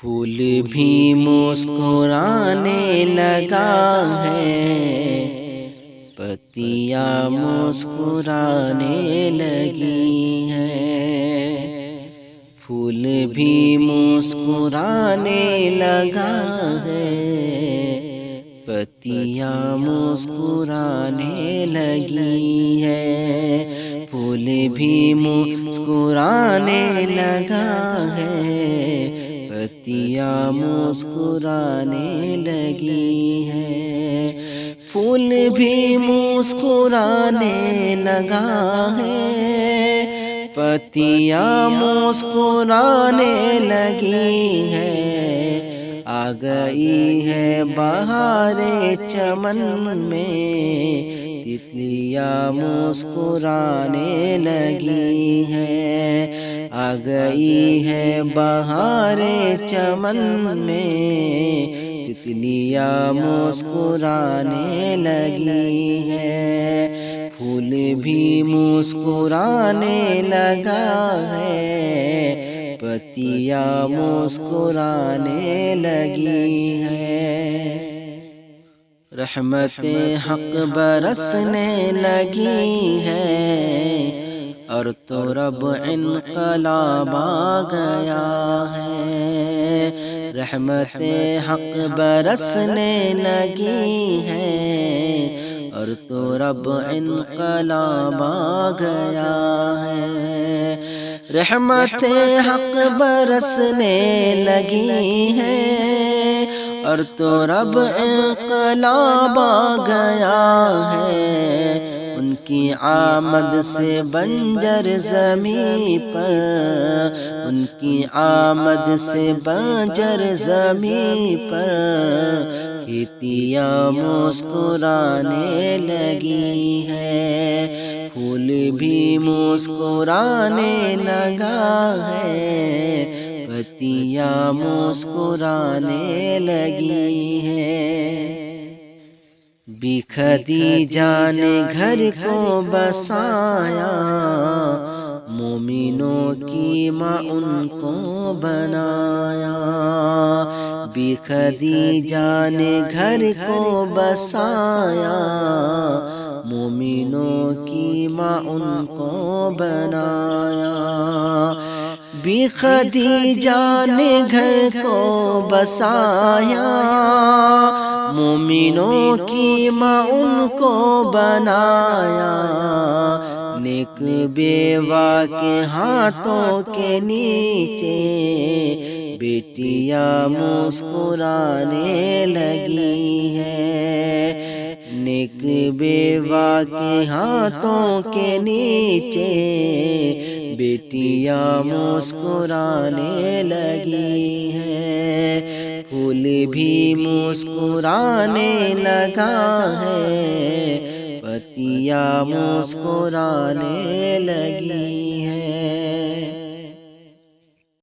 پھول بھی مسکرانے لگا ہے، پتیاں مسکرانے لگی ہیں۔ پھول بھی مسکرانے لگا ہے، پتیاں مسکرانے لگی ہیں۔ پھول بھی مسکرانے لگا ہے، پتیاں مسکرانے لگی ہیں۔ پھول بھی مسکرانے لگا ہے، پتیاں مسکرانے لگی ہیں۔ آ گئی ہے بہار چمن میں، تتلیاں مسکرانے لگی ہیں۔ آ گئی ہے بہار چمن میں، تتلیاں مسکرانے لگی ہیں۔ پھول بھی مسکرانے لگا ہے، پتیاں مسکرانے لگی ہیں۔ رحمت حق برسنے لگی ہے، اور تو رب انقلاب آ گیا ہے۔ رحمت حق برسنے لگی ہے، اور تو رب انقلاب آ گیا ہے۔ رحمت حق برسنے لگی ہے، اور تو رب انقلاب آ گیا ہے۔ ان کی آمد سے بنجر زمیں پر، ان کی آمد سے بنجر زمیں پر، کھیتیاں مسکرانے لگی ہیں۔ پھول بھی مسکرانے لگا ہے، پتیاں مسکرانے لگی ہیں۔ خدیجہ نے گھر کو بسایا، مومنوں کی ماں ان کو بنایا۔ خدیجہ نے گھر کو بسایا، مومنوں کی ماں ان کو بنایا۔ خدیجہ نے گھر کو بسایا، مومنوں کی ماں ان کو بنایا۔ نیک بیوہ کے ہاتھوں کے نیچے، بیٹیاں مسکرانے لگی ہیں۔ نیک بیوہ کے ہاتھوں کے نیچے، بیٹیاں مسکرانے لگی ہیں۔ پھول بھی مسکرانے لگا ہے، پتیاں مسکرانے لگی